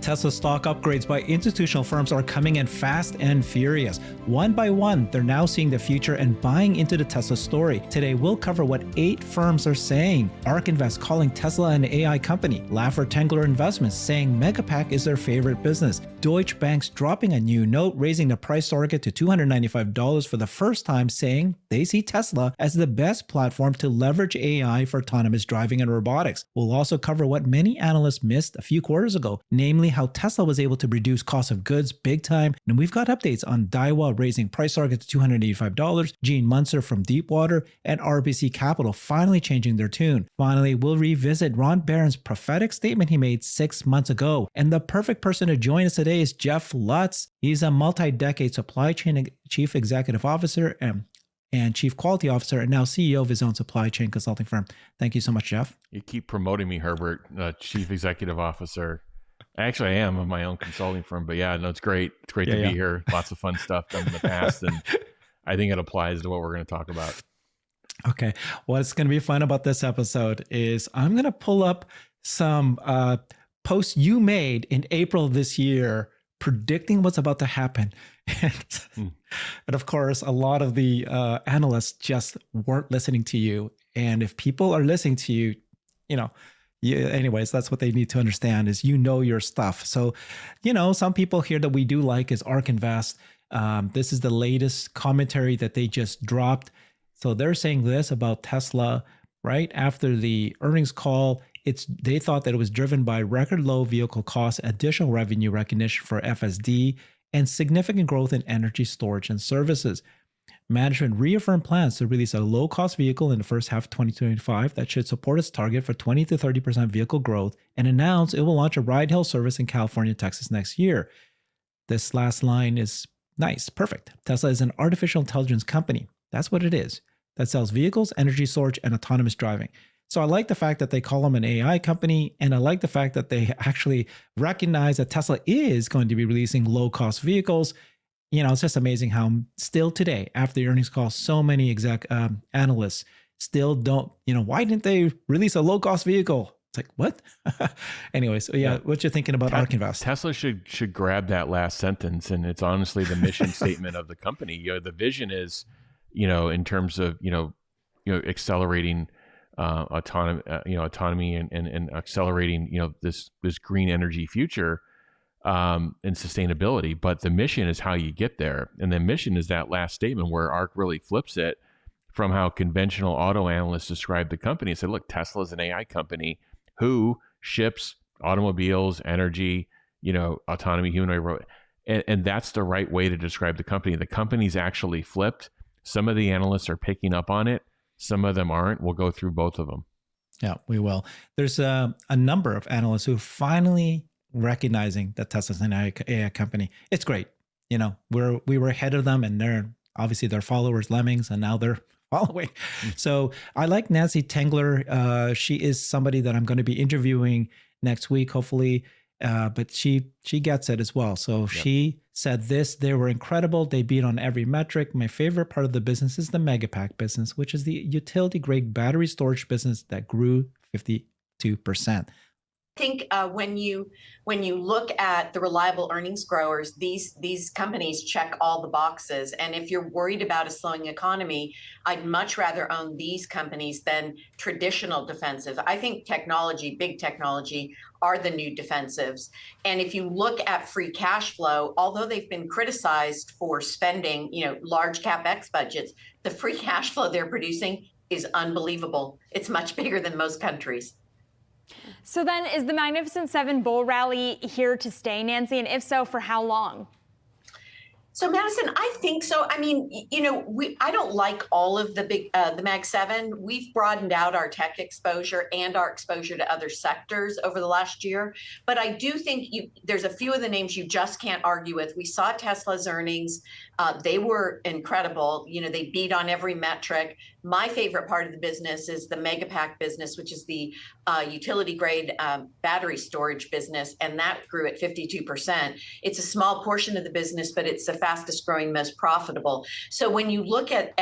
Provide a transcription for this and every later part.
Tesla stock upgrades by institutional firms are coming in fast and furious. One by one, they're now seeing the future and buying into the Tesla story. Today, we'll cover what 8 firms are saying. Ark Invest calling Tesla an AI company. Laffer Tengler Investments saying Megapack is their favorite business. Deutsche Bank's dropping a new note, raising the price target to $295 for the first time, saying they see Tesla as the best platform to leverage AI for autonomous driving and robotics. We'll also cover what many analysts missed a few quarters ago, namely how Tesla was able to reduce cost of goods big time. And we've got updates on Daiwa raising price target to $285, Gene Munster from Deepwater, and RBC Capital finally changing their tune. Finally, we'll revisit Ron Barron's prophetic statement he made 6 months ago. And the perfect person to join us today is Jeff Lutz. He's a multi-decade supply chain chief executive officer and chief quality officer, and now CEO of his own supply chain consulting firm. Thank you so much, Jeff. You keep promoting me, Herbert, chief executive officer. Actually, I am of my own consulting firm, but yeah, no, it's great. It's great to be here. Lots of fun stuff done in the past, and I think it applies to what we're going to talk about. Okay. What's going to be fun about this episode is I'm going to pull up some posts you made in April of this year predicting what's about to happen. And of course, a lot of the analysts just weren't listening to you. And if people are listening to you, anyways, that's what they need to understand is your stuff. So, some people here that we do like is Ark Invest. This is the latest commentary that they just dropped. So they're saying this about Tesla right after the earnings call. They thought that it was driven by record low vehicle costs, additional revenue recognition for FSD, and significant growth in energy storage and services. Management reaffirmed plans to release a low-cost vehicle in the first half of 2025 that should support its target for 20 to 30% vehicle growth, and announced it will launch a ride-hail service in California and Texas next year. This last line is nice, perfect. Tesla is an artificial intelligence company. That's what it is. That sells vehicles, energy storage, and autonomous driving. So I like the fact that they call them an AI company, and I like the fact that they actually recognize that Tesla is going to be releasing low-cost vehicles. It's just amazing how still today, after the earnings call, so many analysts still don't, why didn't they release a low-cost vehicle? It's like, what? Anyway, so what you're thinking about Ark Invest? Tesla should grab that last sentence, and it's honestly the mission statement of the company. The vision is, in terms of, accelerating autonomy and accelerating, this green energy future and sustainability. But the mission is how you get there. And the mission is that last statement where Ark really flips it from how conventional auto analysts describe the company and say, look, Tesla is an AI company who ships automobiles, energy, autonomy, humanoid robot. And that's the right way to describe the company. The company's actually flipped. Some of the analysts are picking up on it. Some of them aren't. We'll go through both of them. Yeah, we will. There's a number of analysts who are finally recognizing that Tesla's an AI company. It's great. We were ahead of them, and they're obviously their followers, lemmings, and now they're following. So I like Nancy Tengler. She is somebody that I'm going to be interviewing next week, hopefully. But she gets it as well. So she said this, they were incredible. They beat on every metric. My favorite part of the business is the Megapack business, which is the utility grade battery storage business that grew 52%. I think when you look at the reliable earnings growers, these companies check all the boxes. And if you're worried about a slowing economy, I'd much rather own these companies than traditional defensive. I think big technology, are the new defensives. And if you look at free cash flow, although they've been criticized for spending, large CapEx budgets, the free cash flow they're producing is unbelievable. It's much bigger than most countries. So then is the Magnificent Seven bull rally here to stay, Nancy? And if so, for how long? So Madison, I think so. I mean, I don't like all of the Mag 7. We've broadened out our tech exposure and our exposure to other sectors over the last year. But I do think there's a few of the names you just can't argue with. We saw Tesla's earnings. They were incredible. They beat on every metric. My favorite part of the business is the Megapack business, which is the utility grade battery storage business. And that grew at 52%. It's a small portion of the business, but it's the fastest growing, most profitable. So when you look at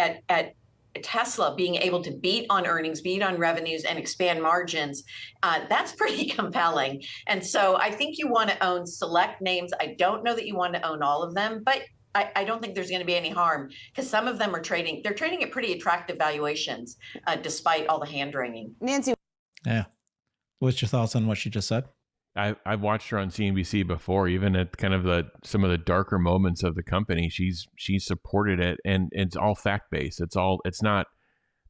Tesla being able to beat on earnings, beat on revenues, and expand margins, that's pretty compelling. And so I think you want to own select names. I don't know that you want to own all of them, but I don't think there's going to be any harm because some of them are trading. They're trading at pretty attractive valuations, despite all the hand-wringing. Nancy. Yeah. What's your thoughts on what she just said? I've watched her on CNBC before, even at kind of some of the darker moments of the company. She's supported it, and it's all fact based. It's not.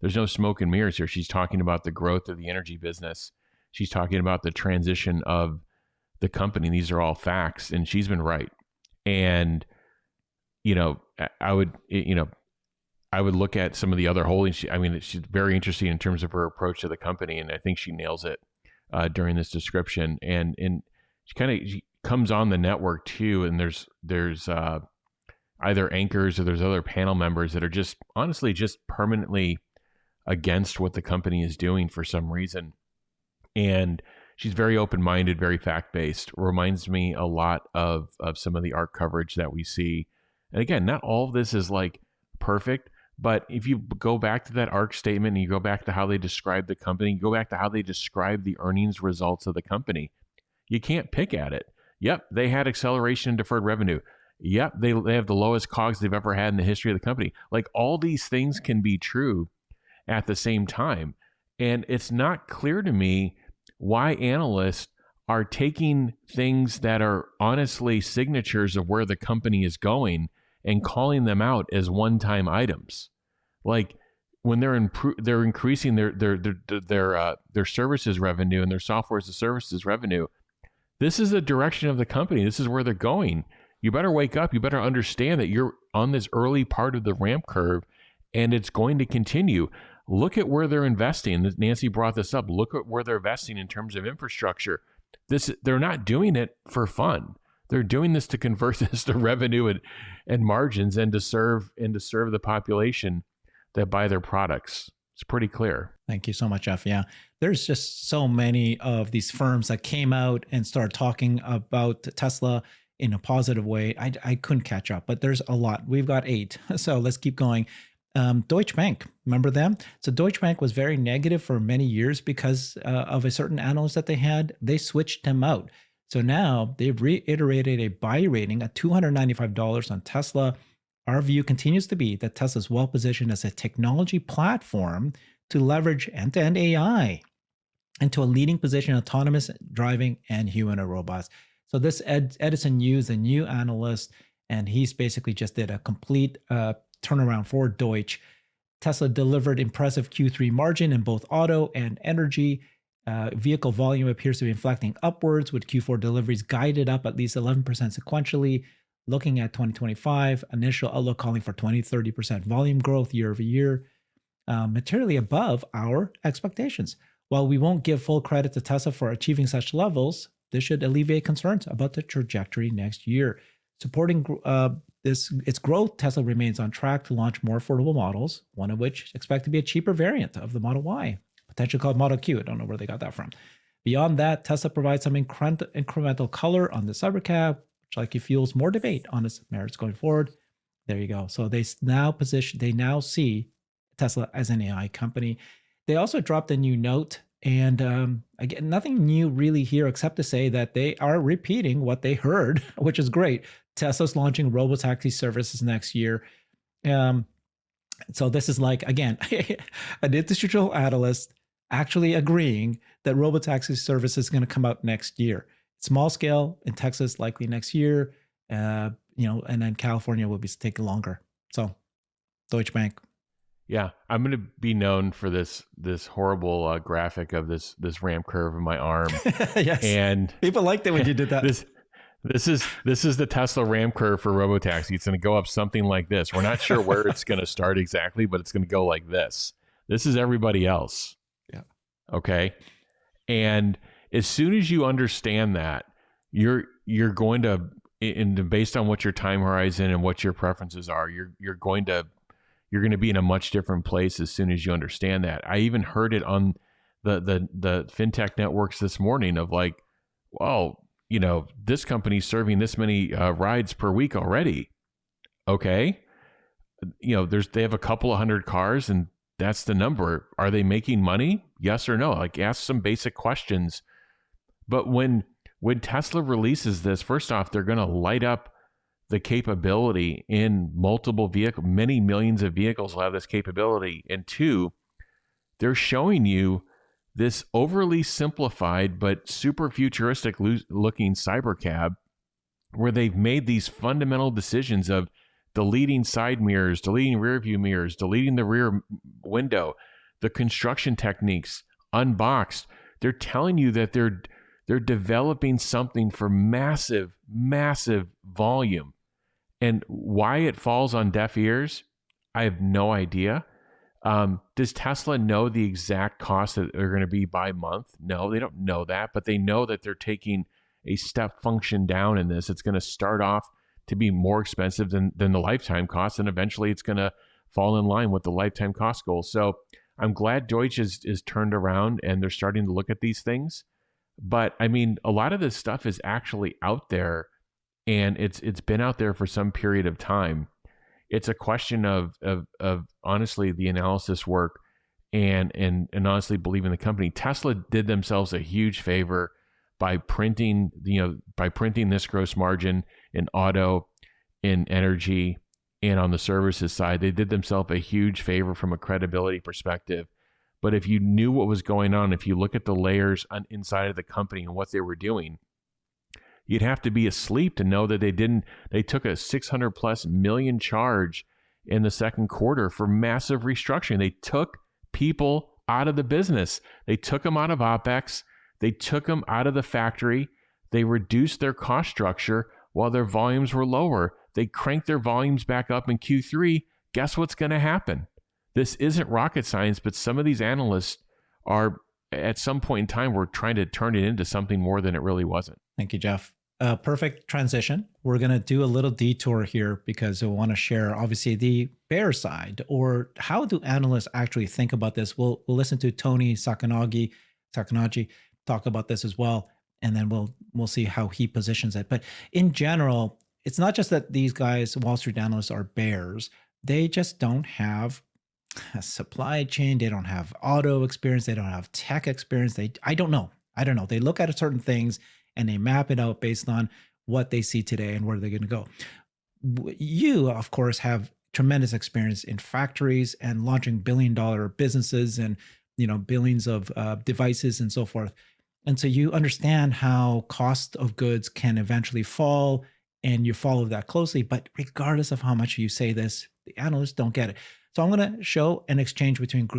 There's no smoke and mirrors here. She's talking about the growth of the energy business. She's talking about the transition of the company. These are all facts, and she's been right. And I would look at some of the other holdings. She's very interesting in terms of her approach to the company, and I think she nails it during this description. And she comes on the network too, and there's either anchors or there's other panel members that are just honestly just permanently against what the company is doing for some reason. And she's very open-minded, very fact-based. Reminds me a lot of some of the Ark coverage that we see. And again, not all of this is like perfect, but if you go back to that Ark statement and you go back to how they describe the company, you go back to how they describe the earnings results of the company, you can't pick at it. Yep, they had acceleration in deferred revenue. Yep, they have the lowest COGS they've ever had in the history of the company. Like, all these things can be true at the same time. And it's not clear to me why analysts are taking things that are honestly signatures of where the company is going and calling them out as one-time items. Like, when they're increasing their services revenue and their software as a services revenue, this is the direction of the company. This is where they're going. You better wake up. You better understand that you're on this early part of the ramp curve, and it's going to continue. Look at where they're investing. Nancy brought this up. Look at where they're investing in terms of infrastructure. They're not doing it for fun. They're doing this to convert this to revenue and margins, and to serve the population that buy their products. It's pretty clear. Thank you so much, Jeff. Yeah, there's just so many of these firms that came out and started talking about Tesla in a positive way. I couldn't catch up, but there's a lot. We've got 8, so let's keep going. Deutsche Bank, remember them? So Deutsche Bank was very negative for many years because of a certain analyst that they had. They switched them out. So now they've reiterated a buy rating at $295 on Tesla. Our view continues to be that Tesla is well positioned as a technology platform to leverage end-to-end AI into a leading position in autonomous driving and humanoid robots. So this Edison Yu, a new analyst, and he's basically just did a complete turnaround for Deutsche. Tesla delivered impressive Q3 margin in both auto and energy. Vehicle volume appears to be inflecting upwards, with Q4 deliveries guided up at least 11% sequentially. Looking at 2025, initial outlook calling for 20-30% volume growth year over year, materially above our expectations. While we won't give full credit to Tesla for achieving such levels, this should alleviate concerns about the trajectory next year. Supporting its growth, Tesla remains on track to launch more affordable models, one of which is expected to be a cheaper variant of the Model Y, potentially called Model Q. I don't know where they got that from. Beyond that, Tesla provides some incremental color on the cybercab, which likely fuels more debate on its merits going forward. There you go. So they now see Tesla as an AI company. They also dropped a new note, and again, nothing new really here except to say that they are repeating what they heard, which is great. Tesla's launching robotaxi services next year. So this is like, again, an institutional analyst actually agreeing that robotaxi service is going to come out next year. Small scale in Texas, likely next year, and then California will be taking longer. So Deutsche Bank. Yeah, I'm going to be known for this horrible graphic of this ramp curve in my arm. Yes, and people liked it when you did that. This is the Tesla ramp curve for robotaxi. It's going to go up something like this. We're not sure where it's going to start exactly, but it's going to go like this. This is everybody else. Yeah. Okay. And as soon as you understand that, you're going to, and based on what your time horizon and what your preferences are, you're going to be in a much different place as soon as you understand that. I even heard it on the fintech networks this morning of like, well, this company's serving this many rides per week already. Okay. They have a couple of hundred cars, and that's the number. Are they making money? Yes or no? Like, ask some basic questions. But when Tesla releases this, first off, they're going to light up the capability in multiple vehicles. Many millions of vehicles will have this capability. And two, they're showing you this overly simplified but super futuristic looking cybercab, where they've made these fundamental decisions of deleting side mirrors, deleting rear view mirrors, deleting the rear window, the construction techniques, unboxed. They're telling you that they're developing something for massive volume. And why it falls on deaf ears, I have no idea. Does Tesla know the exact cost that they're going to be by month? No, they don't know that, but they know that they're taking a step function down in this. It's going to start off to be more expensive than the lifetime cost, and eventually it's going to fall in line with the lifetime cost goal. So I'm glad Deutsche is turned around and they're starting to look at these things. But I mean, a lot of this stuff is actually out there, and it's been out there for some period of time. It's a question of honestly the analysis work and honestly believing the company. Tesla did themselves a huge favor by printing this gross margin in auto, in energy, and on the services side. They did themselves a huge favor from a credibility perspective. But if you knew what was going on, if you look at the layers inside of the company and what they were doing, you'd have to be asleep to know that they took a 600+ million charge in the second quarter for massive restructuring. They took people out of the business. They took them out of OpEx. They took them out of the factory. They reduced their cost structure while their volumes were lower. They cranked their volumes back up in Q3. Guess what's going to happen? This isn't rocket science, but some of these analysts are, at some point in time, we're trying to turn it into something more than it really wasn't. Thank you, Jeff. Perfect transition. We're going to do a little detour here because we want to share, obviously, the bear side, or how do analysts actually think about this? We'll listen to Tony Sacconaghi talk about this as well, and then we'll see how he positions it. But in general, it's not just that these guys, Wall Street analysts, are bears. They just don't have a supply chain. They don't have auto experience. They don't have tech experience. I don't know. They look at certain things and they map it out based on what they see today and where they're going to go. You, of course, have tremendous experience in factories and launching billion-dollar businesses and billions of devices and so forth. And so you understand how cost of goods can eventually fall, and you follow that closely. But regardless of how much you say this, the analysts don't get it. So I'm going to show an exchange between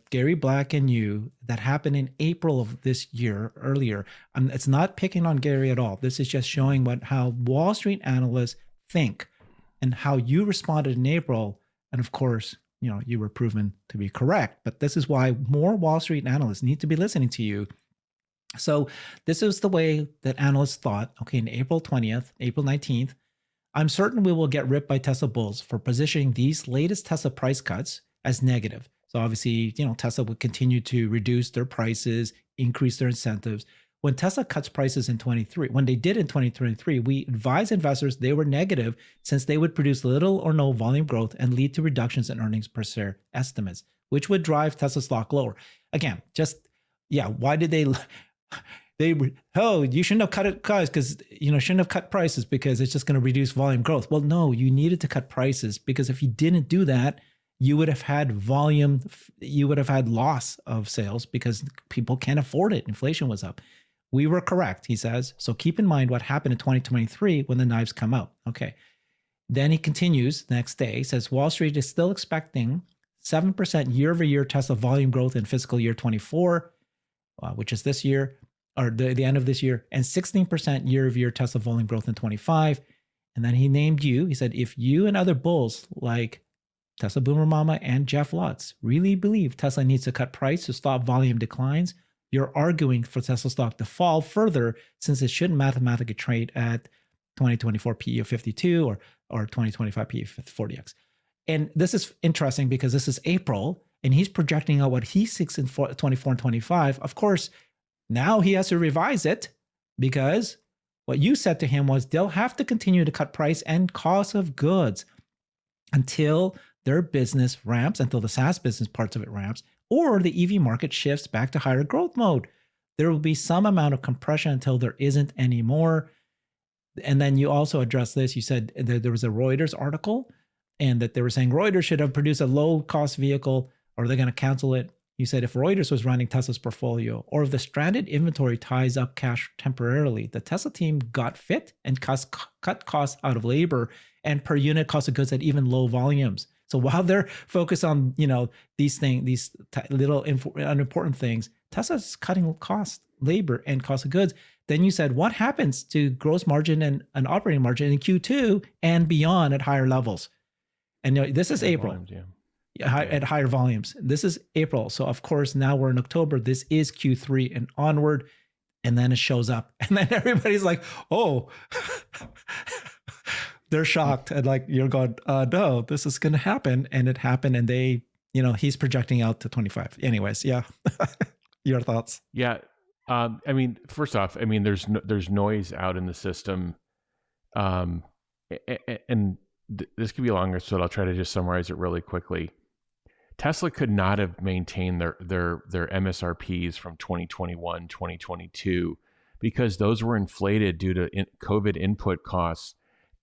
Gary Black and you that happened in April of this year, earlier. It's not picking on Gary at all. This is just showing how Wall Street analysts think and how you responded in April. And of course, you were proven to be correct. But this is why more Wall Street analysts need to be listening to you. So this is the way that analysts thought, okay, in April 20th, April 19th, I'm certain we will get ripped by Tesla bulls for positioning these latest Tesla price cuts as negative. So obviously, Tesla would continue to reduce their prices, increase their incentives. When Tesla cuts prices in 23, when they did in 2023, we advised investors they were negative since they would produce little or no volume growth and lead to reductions in earnings per share estimates, which would drive Tesla stock lower. Again, why did they you shouldn't have cut it, guys, because shouldn't have cut prices because it's just going to reduce volume growth. Well, no, you needed to cut prices because if you didn't do that, you would have had volume, you would have had loss of sales because people can't afford it. Inflation was up. We were correct, he says. So keep in mind what happened in 2023 when the knives come out. Okay. Then he continues the next day, says Wall Street is still expecting 7% year-over-year Tesla volume growth in fiscal year 24, which is this year, or the end of this year, and 16% year-over-year Tesla volume growth in 25. And then he named you. He said, if you and other bulls like Tesla Boomer Mama and Jeff Lutz really believe Tesla needs to cut price to stop volume declines, you're arguing for Tesla stock to fall further since it shouldn't mathematically trade at 2024 PE of 52 or 2025 PE of 40x. And this is interesting because this is April and he's projecting out what he seeks in 24 and 25. Of course, now he has to revise it because what you said to him was they'll have to continue to cut price and cost of goods until their business ramps until the SaaS business parts of it ramps, or the EV market shifts back to higher growth mode. There will be some amount of compression until there isn't any more. And then you also addressed this. You said that there was a Reuters article and that they were saying Reuters should have produced a low cost vehicle, or they're going to cancel it. You said if Reuters was running Tesla's portfolio, or if the stranded inventory ties up cash temporarily, the Tesla team got fit and cut costs out of labor and per unit cost of goods at even low volumes. So while they're focused on, these little unimportant things, Tesla's cutting cost, labor, and cost of goods. Then you said, what happens to gross margin and operating margin in Q2 and beyond at higher levels? And this is April. Volumes, yeah. At higher volumes. This is April. So of course, now we're in October. This is Q3 and onward. And then it shows up. And then everybody's like, oh, they're shocked. And like, you're going, no, this is going to happen. And it happened. And they, he's projecting out to 25. Anyways, yeah. Your thoughts? Yeah. First off, there's noise out in the system. And this could be longer, so I'll try to just summarize it really quickly. Tesla could not have maintained their MSRPs from 2021, 2022, because those were inflated due to COVID input costs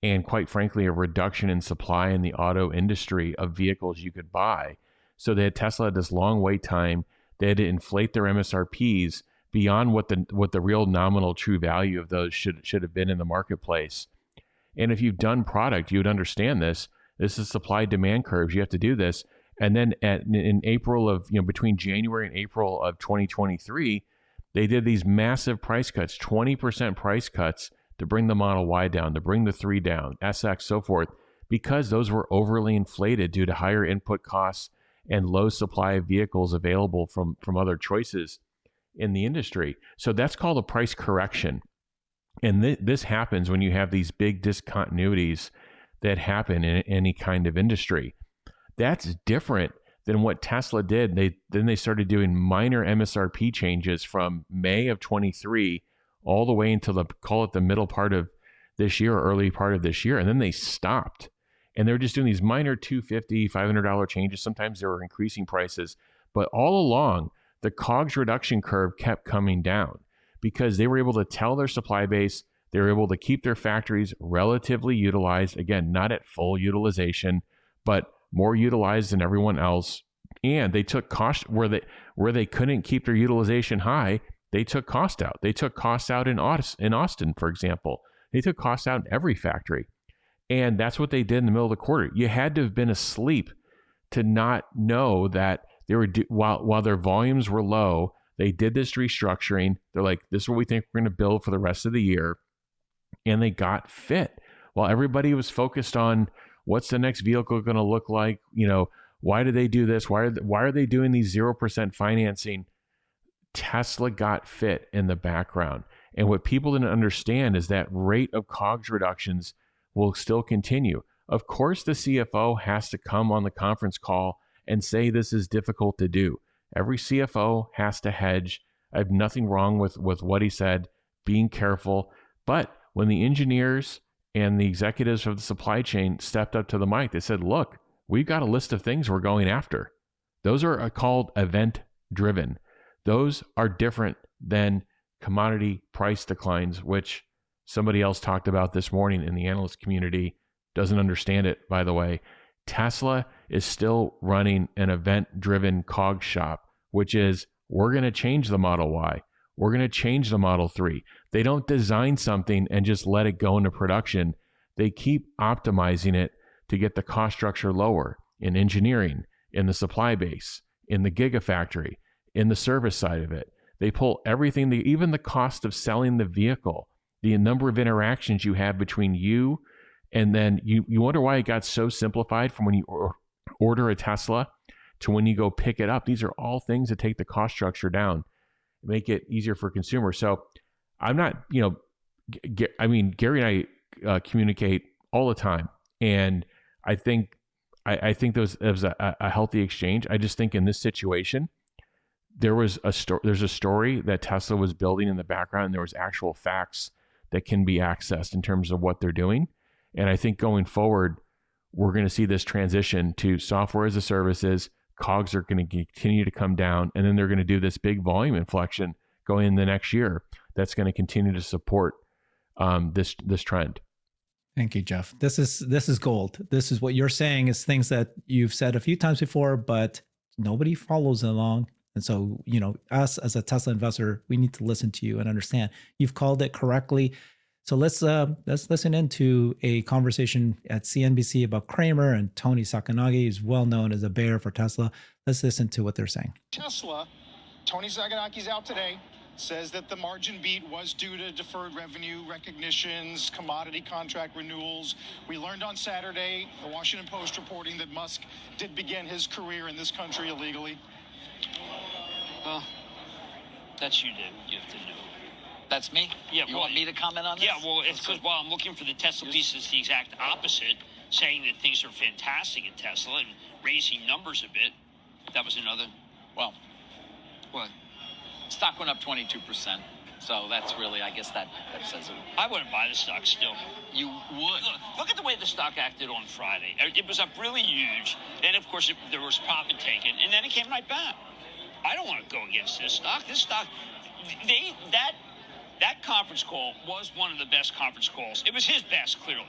and, quite frankly, a reduction in supply in the auto industry of vehicles you could buy. So Tesla had this long wait time. They had to inflate their MSRPs beyond what the real nominal true value of those should have been in the marketplace. And if you've done product, you would understand this. This is supply demand curves. You have to do this. And then in April of, between January and April of 2023, they did these massive price cuts, 20% price cuts to bring the Model Y down, to bring the 3 down, SX, so forth, because those were overly inflated due to higher input costs and low supply of vehicles available from other choices in the industry. So that's called a price correction. And this happens when you have these big discontinuities that happen in any kind of industry. That's different than what Tesla did. They started doing minor MSRP changes from May of 23 all the way until the middle part of this year or early part of this year. And then they stopped. And they're just doing these minor $250, $500 changes. Sometimes they were increasing prices. But all along, the COGS reduction curve kept coming down because they were able to tell their supply base, they were able to keep their factories relatively utilized. Again, not at full utilization, but more utilized than everyone else. And they took cost where they couldn't keep their utilization high. They took cost out. They took costs out in Austin, for example. They took costs out in every factory. And that's what they did in the middle of the quarter. You had to have been asleep to not know that they were while their volumes were low, they did this restructuring. They're like, this is what we think we're going to build for the rest of the year. And they got fit. While everybody was focused on what's the next vehicle going to look like, why do they do this? Why are they doing these 0% financing? Tesla got fit in the background. And what people didn't understand is that rate of COGS reductions will still continue. Of course, the CFO has to come on the conference call and say this is difficult to do. Every CFO has to hedge. I have nothing wrong with what he said, being careful. But when the engineers and the executives of the supply chain stepped up to the mic, they said, look, we've got a list of things we're going after. Those are called event-driven. Those are different than commodity price declines, which somebody else talked about this morning in the analyst community. Doesn't understand it, by the way. Tesla is still running an event-driven COGS shop, which is we're going to change the Model Y. We're going to change the Model 3. They don't design something and just let it go into production. They keep optimizing it to get the cost structure lower in engineering, in the supply base, in the gigafactory, in the service side of it. They pull everything, even the cost of selling the vehicle, the number of interactions you have between you and then you wonder why it got so simplified from when you order a Tesla to when you go pick it up. These are all things that take the cost structure down, make it easier for consumers. So I'm not, Gary and I communicate all the time. And I think there's a healthy exchange. I just think in this situation, there's a story that Tesla was building in the background, and there was actual facts that can be accessed in terms of what they're doing. And I think going forward, we're going to see this transition to software as a services. COGS are going to continue to come down, and then they're going to do this big volume inflection going in the next year. That's going to continue to support this trend. Thank you, Jeff. This is gold. This is what you're saying is things that you've said a few times before, but nobody follows along. And so, us as a Tesla investor, we need to listen to you and understand. You've called it correctly. So let's listen into a conversation at CNBC about Cramer and Tony Sacconaghi, who's well known as a bear for Tesla. Let's listen to what they're saying. Tesla, Tony Sacconaghi's out today, says that the margin beat was due to deferred revenue recognitions, commodity contract renewals. We learned on Saturday, the Washington Post reporting that Musk did begin his career in this country illegally. Well, that's you have to know. That's me? Yeah. You want me to comment on this? Yeah, well, it's because while I'm looking for the Tesla piece, it's the exact opposite, saying that things are fantastic at Tesla and raising numbers a bit. That was another. Well, What? stock went up 22%. So that's really, I guess that says it. I wouldn't buy the stock still. You would. Look at the way the stock acted on Friday. It was up really huge. Then, of course, there was profit taken, and then it came right back. I don't want to go against this stock. This stock, that conference call was one of the best conference calls. It was his best, clearly.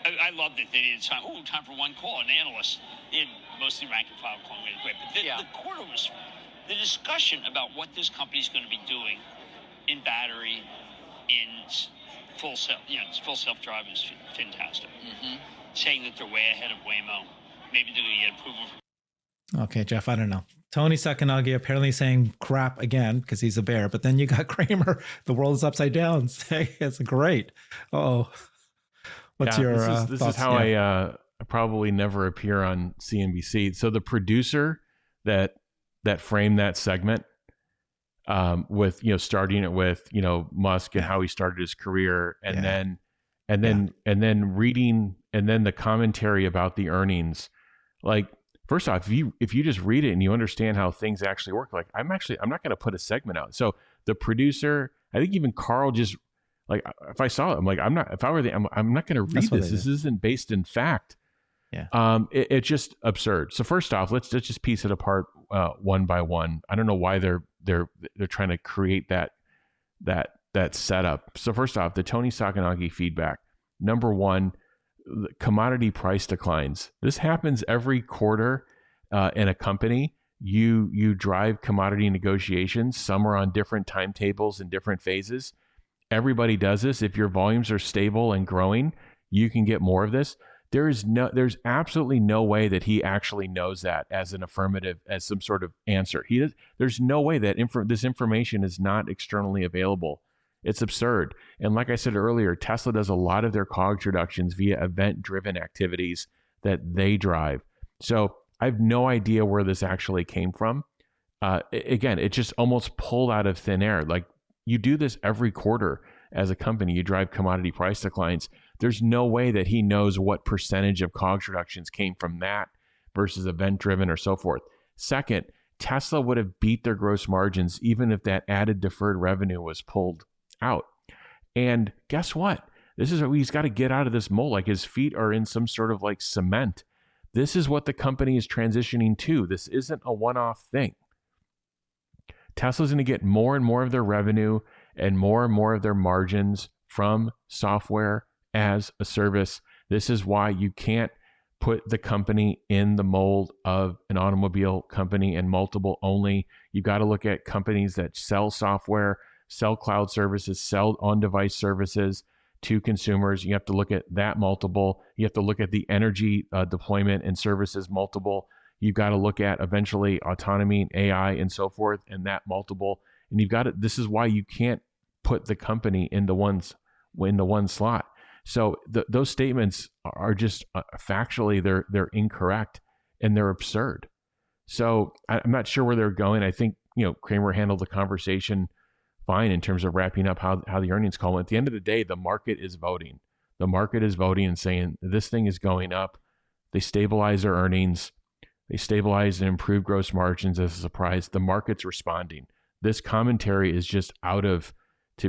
I loved it. They did time for one call, an analyst. They had mostly rank and file calling really great. But the quarter was, the discussion about what this company is going to be doing in battery, in full self-driving is fantastic. Mm-hmm. Saying that they're way ahead of Waymo. Maybe they're going to get approval. Okay, Jeff, I don't know. Tony Sacconaghi apparently saying crap again because he's a bear, but then you got Cramer, the world is upside down, saying it's great. Oh, what's your thoughts? This is how I probably never appear on CNBC. So the producer that framed that segment with starting it with Musk and how he started his career, and then reading and then the commentary about the earnings, like. First off, if you just read it and you understand how things actually work, like I'm not going to put a segment out. So the producer, I think even Carl just like, if I saw it, I'm like, I'm not going to read this. This isn't based in fact. Yeah. It's just absurd. So first off, let's just piece it apart one by one. I don't know why they're trying to create that setup. So first off, the Tony Sacconaghi feedback. Number one, commodity price declines. This happens every quarter in a company. You drive commodity negotiations. Some are on different timetables and different phases. Everybody does this. If your volumes are stable and growing, you can get more of this. There's absolutely no way that he actually knows that as an affirmative, as some sort of answer. There's no way that this information is not externally available. It's absurd. And like I said earlier, Tesla does a lot of their COGS reductions via event-driven activities that they drive. So I have no idea where this actually came from. Again, it just almost pulled out of thin air. Like you do this every quarter as a company, you drive commodity price declines. There's no way that he knows what percentage of COGS reductions came from that versus event-driven or so forth. Second, Tesla would have beat their gross margins even if that added deferred revenue was pulled out. And guess what? This is what he's got to get out of this mold. Like his feet are in some sort of like cement. This is what the company is transitioning to. This isn't a one-off thing. Tesla's going to get more and more of their revenue and more of their margins from software as a service. This is why you can't put the company in the mold of an automobile company and multiple only. You got to look at companies that sell software, sell cloud services, sell on-device services to consumers. You have to look at that multiple. You have to look at the energy deployment and services multiple. You've got to look at eventually autonomy and AI and so forth and that multiple. And you've got to, this is why you can't put the company in the one slot. So those statements are just factually, they're incorrect and they're absurd. So I'm not sure where they're going. I think, Cramer handled the conversation fine in terms of wrapping up how the earnings call went. At the end of the day, the market is voting. The market is voting and saying this thing is going up. They stabilize their earnings. They stabilize and improve gross margins as a surprise. The market's responding. This commentary is just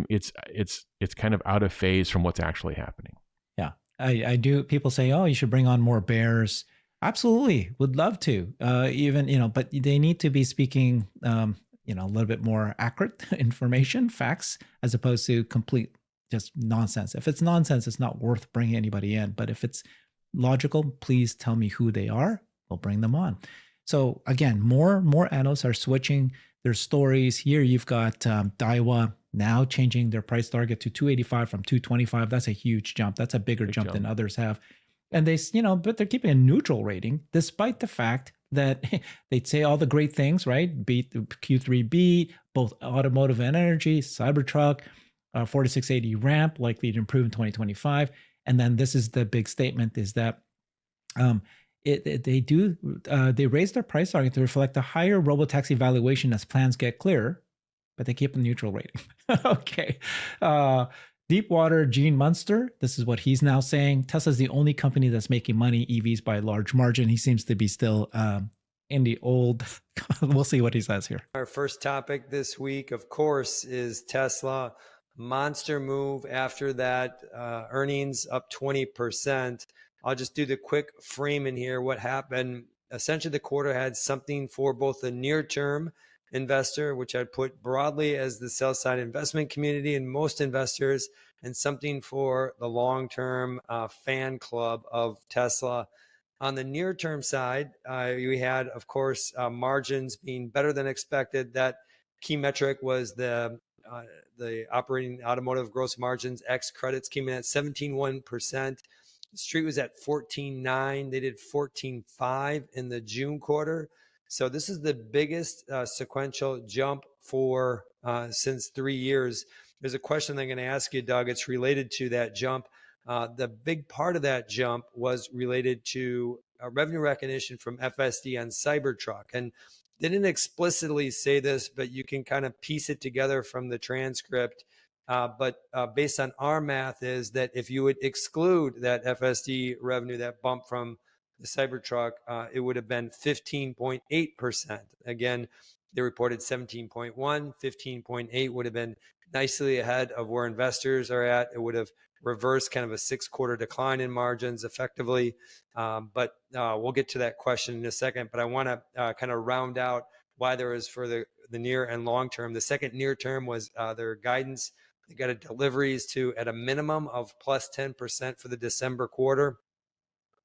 it's kind of out of phase from what's actually happening. Yeah. I do. People say, oh, you should bring on more bears. Absolutely. Would love to. Even, but they need to be speaking, a little bit more accurate information, facts, as opposed to complete just nonsense. If it's nonsense, it's not worth bringing anybody in. But if it's logical, please tell me who they are. We'll bring them on. So again, more analysts are switching their stories. Here you've got Daiwa now changing their price target to 285 from 225. That's a huge jump. That's a bigger jump than others have. And they, but they're keeping a neutral rating, despite the fact that they'd say all the great things, right? Beat Q3 beat, both automotive and energy, Cybertruck, 4680 ramp, likely to improve in 2025. And then this is the big statement, is that they raise their price target to reflect a higher robotaxi valuation as plans get clearer, but they keep a neutral rating. Okay. Deepwater, Gene Munster, this is what he's now saying. Tesla's the only company that's making money EVs by a large margin. He seems to be still in the old. We'll see what he says here. Our first topic this week, of course, is Tesla. Monster move after that, earnings up 20%. I'll just do the quick frame in here. What happened? Essentially, the quarter had something for both the near-term investor, which I'd put broadly as the sell-side investment community and most investors, and something for the long-term fan club of Tesla. On the near-term side, we had, of course, margins being better than expected. That key metric was the operating automotive gross margins ex credits came in at 17.1%. The street was at 14.9. They did 14.5 in the June quarter. So this is the biggest sequential jump for since 3 years. There's a question I'm going to ask you, Doug. It's related to that jump. The big part of that jump was related to revenue recognition from FSD on Cybertruck. And they didn't explicitly say this, but you can kind of piece it together from the transcript. But based on our math is that if you would exclude that FSD revenue, that bump from the Cybertruck, it would have been 15.8%. Again, they reported 17.1, 15.8 would have been nicely ahead of where investors are at. It would have reversed kind of a 6-quarter decline in margins effectively. But we'll get to that question in a second. But I want to kind of round out why there is for the near and long term. The second near term was their guidance. They got a deliveries to at a minimum of plus 10% for the December quarter.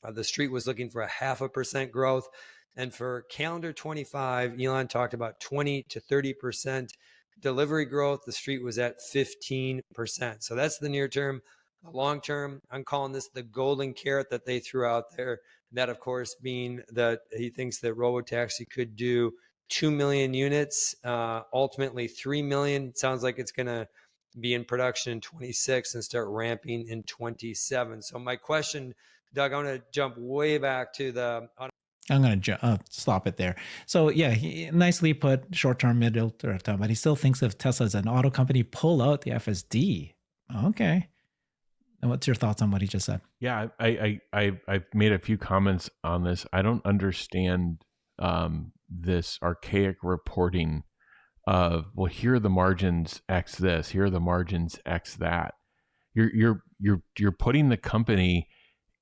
The street was looking for a 0.5% growth. And for calendar 25, Elon talked about 20 to 30% delivery growth. The street was at 15%. So that's the near term. The long term, I'm calling this the golden carrot that they threw out there. That, of course, being that he thinks that robotaxi could do 2 million units, ultimately 3 million. It sounds like it's going to be in production in 26 and start ramping in 27. So my question, Doug, I'm going to jump way back to the... I'm going to stop it there. So yeah, he nicely put short-term, middle-term, but he still thinks of Tesla as an auto company. Pull out the FSD. Okay. And what's your thoughts on what he just said? Yeah, I've made a few comments on this. I don't understand this archaic reporting of, well, here are the margins X this, here are the margins X that. You're putting the company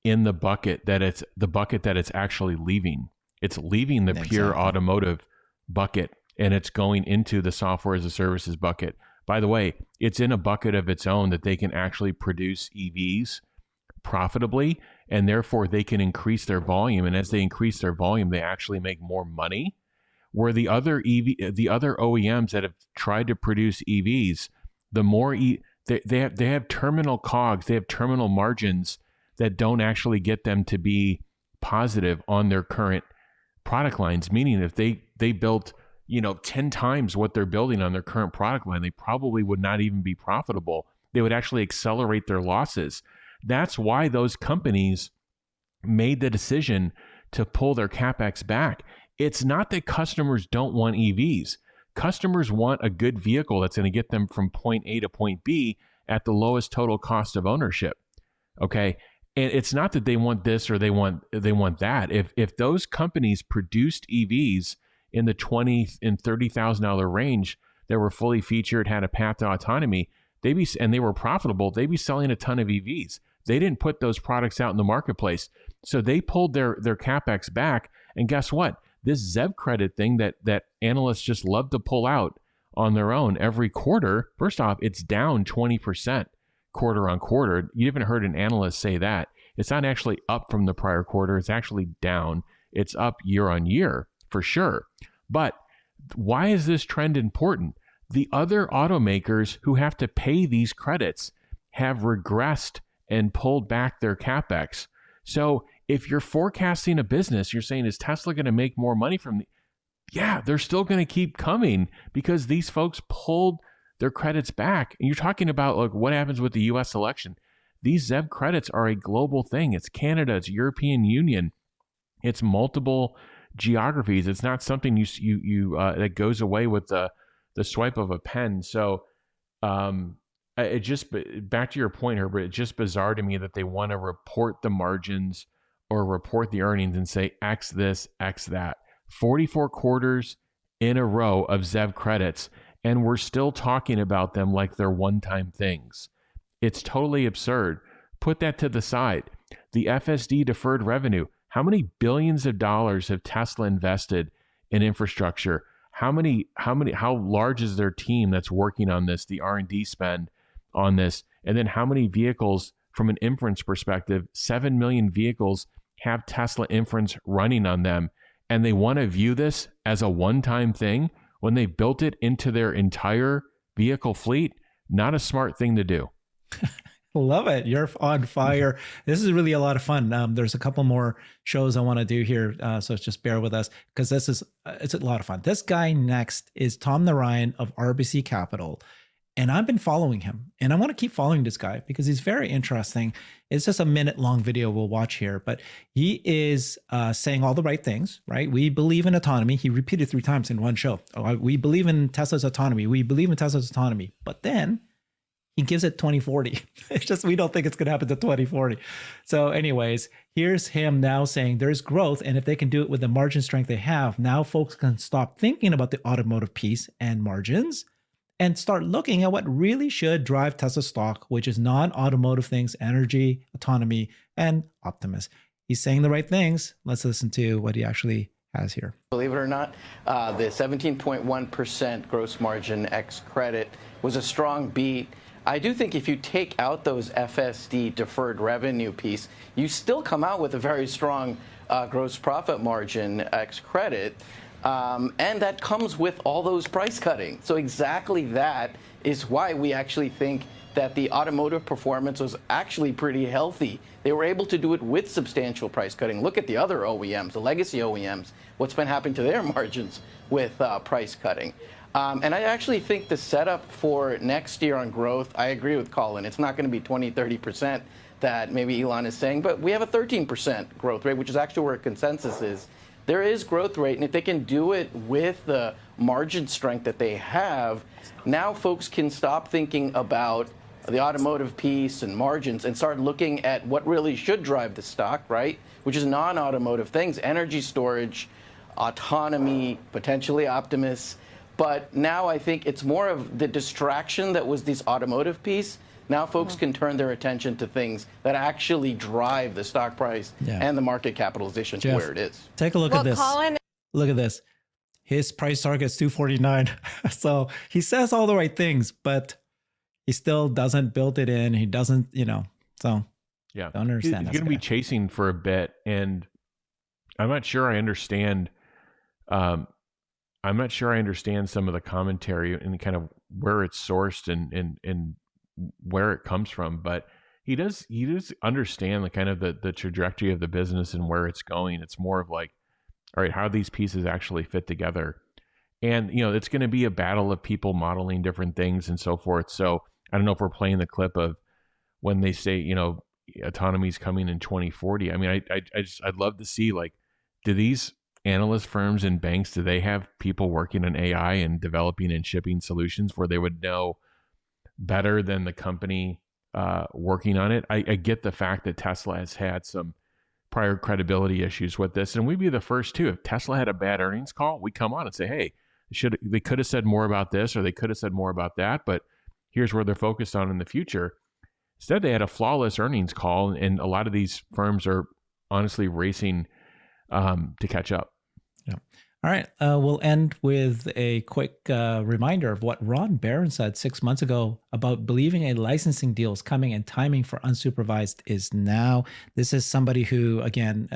in the bucket that it's actually leaving. It's leaving the pure automotive bucket and it's going into the software as a services bucket. By the way, it's in a bucket of its own that they can actually produce EVs profitably, and therefore they can increase their volume. And as they increase their volume, they actually make more money. Where the other OEMs that have tried to produce EVs, the more they have terminal COGS, they have terminal margins that don't actually get them to be positive on their current product lines. Meaning if they built 10 times what they're building on their current product line, they probably would not even be profitable. They would actually accelerate their losses. That's why those companies made the decision to pull their CapEx back. It's not that customers don't want EVs. Customers want a good vehicle that's going to get them from point A to point B at the lowest total cost of ownership. Okay. And it's not that they want this or they want that. If those companies produced EVs in the $20,000 and $30,000 range that were fully featured, had a path to autonomy, and they were profitable, they'd be selling a ton of EVs. They didn't put those products out in the marketplace. So they pulled their CapEx back. And guess what? This ZEV credit thing that analysts just love to pull out on their own every quarter, first off, it's down 20% quarter on quarter. You haven't heard an analyst say that. It's not actually up from the prior quarter. It's actually down. It's up year on year for sure. But why is this trend important? The other automakers who have to pay these credits have regressed and pulled back their CapEx. So if you're forecasting a business, you're saying, is Tesla going to make more money from yeah, they're still going to keep coming because these folks pulled their credits back. And you're talking about like what happens with the US election. These ZEV credits are a global thing. It's Canada, it's European Union, it's multiple geographies. It's not something you that goes away with the swipe of a pen. So it just, back to your point, Herbert, it's just bizarre to me that they want to report the margins or report the earnings and say X this, X that. 44 quarters in a row of ZEV credits, and we're still talking about them like they're one-time things. It's totally absurd. Put that to the side. The FSD deferred revenue. How many billions of dollars have Tesla invested in infrastructure? How large is their team that's working on this, the R&D spend on this? And then how many vehicles, from an inference perspective, 7 million vehicles have Tesla inference running on them, and they want to view this as a one-time thing when they built it into their entire vehicle fleet? Not a smart thing to do. Love it. You're on fire. This is really a lot of fun. There's a couple more shows I want to do here. So just bear with us because it's a lot of fun. This guy next is Tom Narayan of RBC Capital. And I've been following him, and I want to keep following this guy because he's very interesting. It's just a minute-long video we'll watch here, but he is saying all the right things, right? We believe in autonomy. He repeated 3 times in one show. We believe in Tesla's autonomy. We believe in Tesla's autonomy. But then he gives it 2040. It's just, we don't think it's going to happen to 2040. So anyways, here's him now saying there's growth, and if they can do it with the margin strength they have, now folks can stop thinking about the automotive piece and margins and start looking at what really should drive Tesla stock, which is non-automotive things, energy, autonomy, and Optimus. He's saying the right things. Let's listen to what he actually has here. Believe it or not, the 17.1% gross margin ex credit was a strong beat. I do think if you take out those FSD deferred revenue piece, you still come out with a very strong gross profit margin ex credit. And that comes with all those price cutting. So exactly that is why we actually think that the automotive performance was actually pretty healthy. They were able to do it with substantial price cutting. Look at the other OEMs, the legacy OEMs, what's been happening to their margins with price cutting. And I actually think the setup for next year on growth, I agree with Colin. It's not going to be 20, 30% that maybe Elon is saying, but we have a 13% growth rate, which is actually where consensus is. There is growth rate, and if they can do it with the margin strength that they have, now folks can stop thinking about the automotive piece and margins and start looking at what really should drive the stock, right? Which is non-automotive things, energy storage, autonomy, potentially Optimus. But now I think it's more of the distraction that was this automotive piece. Now folks can turn their attention to things that actually drive the stock price and the market capitalization to where it is. Take a look at this. Colin, look at this. His price target is 249. So he says all the right things, but he still doesn't build it in. He doesn't, so yeah, don't understand. He's going to be chasing for a bit, and I'm not sure I understand. I'm not sure I understand some of the commentary and kind of where it's sourced and where it comes from, but he does understand the kind of the trajectory of the business and where it's going. It's more of like, all right, how these pieces actually fit together. And, it's going to be a battle of people modeling different things and so forth. So I don't know if we're playing the clip of when they say, autonomy is coming in 2040. I mean, I'd love to see, like, do these analyst firms and banks, do they have people working on AI and developing and shipping solutions where they would know better than the company working on it? I get the fact that Tesla has had some prior credibility issues with this, and we'd be the first too. If Tesla had a bad earnings call, we come on and say, hey, they could have said more about this, or they could have said more about that, but here's where they're focused on in the future. Instead, they had a flawless earnings call, and a lot of these firms are honestly racing to catch up. Yeah. All right. We'll end with a quick reminder of what Ron Barron said 6 months ago about believing a licensing deal is coming and timing for unsupervised is now. This is somebody who, again,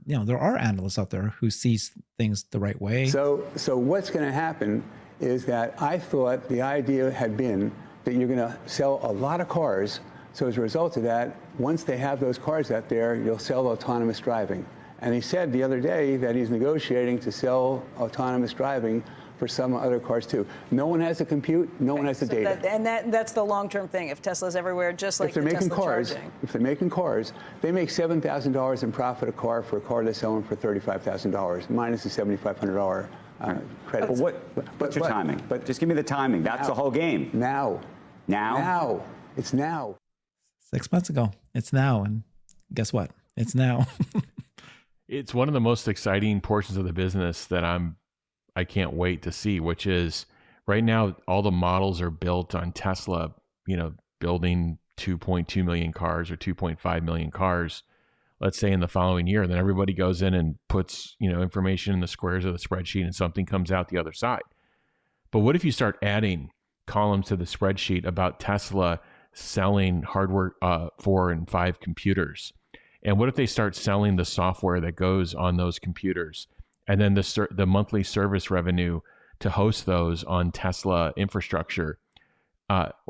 there are analysts out there who sees things the right way. So what's going to happen is that I thought the idea had been that you're going to sell a lot of cars. So as a result of that, once they have those cars out there, you'll sell autonomous driving. And he said the other day that he's negotiating to sell autonomous driving for some other cars too. No one has the compute, no one has the data. That's the long-term thing. If Tesla's everywhere, just like if they're making cars, charging. If they're making cars, they make $7,000 in profit a car for a car they're selling for $35,000 minus the $7,500 credit. Well, what's your timing? But just give me the timing. That's the whole game. Now. Now. It's now. 6 months ago. It's now, and guess what? It's now. It's one of the most exciting portions of the business that I can't wait to see, which is right now all the models are built on Tesla, building 2.2 million cars or 2.5 million cars, let's say in the following year. And then everybody goes in and puts, information in the squares of the spreadsheet and something comes out the other side. But what if you start adding columns to the spreadsheet about Tesla selling hardware 4 and 5 computers? And what if they start selling the software that goes on those computers, and then the monthly service revenue to host those on Tesla infrastructure?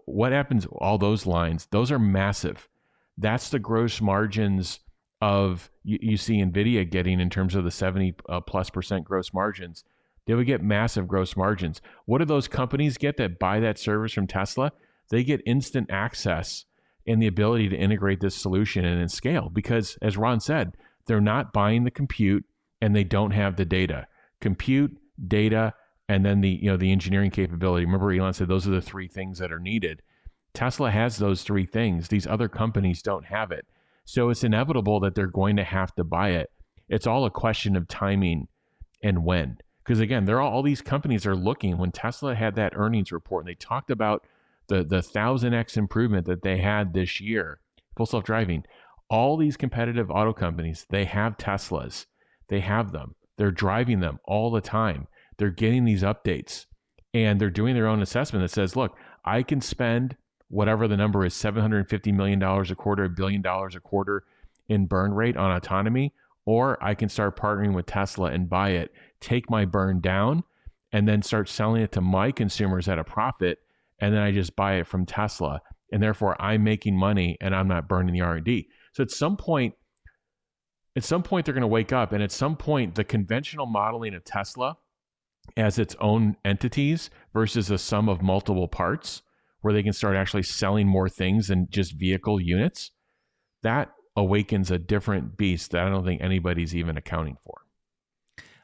What happens? All those lines, those are massive. That's the gross margins of you see NVIDIA getting in terms of the 70+% gross margins. They would get massive gross margins. What do those companies get that buy that service from Tesla? They get instant access and the ability to integrate this solution and scale, because as Ron said, they're not buying the compute and they don't have the data. Compute, data, and then the engineering capability. Remember, Elon said those are the 3 things that are needed. Tesla has those 3 things. These other companies don't have it. So it's inevitable that they're going to have to buy it. It's all a question of timing and when. Because again, all these companies are looking. When Tesla had that earnings report and they talked about the 1000x improvement that they had this year, full self-driving, all these competitive auto companies, they have Teslas. They have them. They're driving them all the time. They're getting these updates and they're doing their own assessment that says, look, I can spend whatever the number is, $750 million a quarter, $1 billion a quarter in burn rate on autonomy, or I can start partnering with Tesla and buy it, take my burn down, and then start selling it to my consumers at a profit. And then I just buy it from Tesla, and therefore I'm making money and I'm not burning the R&D. So at some point they're going to wake up, and at some point the conventional modeling of Tesla as its own entities versus a sum of multiple parts, where they can start actually selling more things than just vehicle units, that awakens a different beast that I don't think anybody's even accounting for.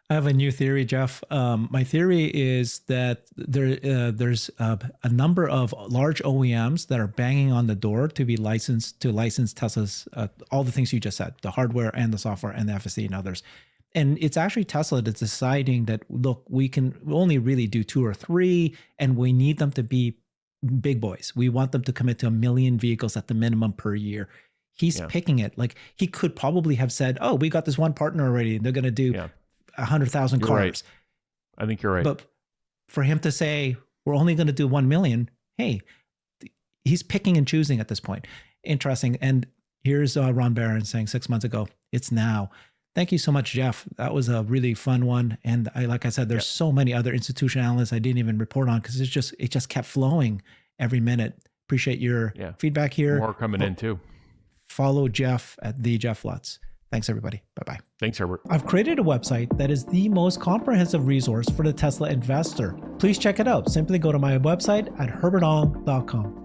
I have a new theory, Jeff. My theory is that there's a number of large OEMs that are banging on the door to be licensed to license Tesla's all the things you just said, the hardware and the software and the FSD and others. And it's actually Tesla that's deciding that, look, we can only really do 2 or 3, and we need them to be big boys. We want them to commit to 1 million vehicles at the minimum per year. He's picking it. Like, he could probably have said, oh, we got this one partner already, and they're going to do 100,000 cars. Right. I think you're right. But for him to say, we're only going to do 1 million, hey, he's picking and choosing at this point. Interesting. And here's Ron Barron saying 6 months ago, it's now. Thank you so much, Jeff. That was a really fun one. And like I said, there's so many other institutional analysts I didn't even report on because it just kept flowing every minute. Appreciate your feedback here. More coming in too. Follow Jeff at the Jeff Lutz. Thanks, everybody. Bye-bye. Thanks, Herbert. I've created a website that is the most comprehensive resource for the Tesla investor. Please check it out. Simply go to my website at herbertong.com.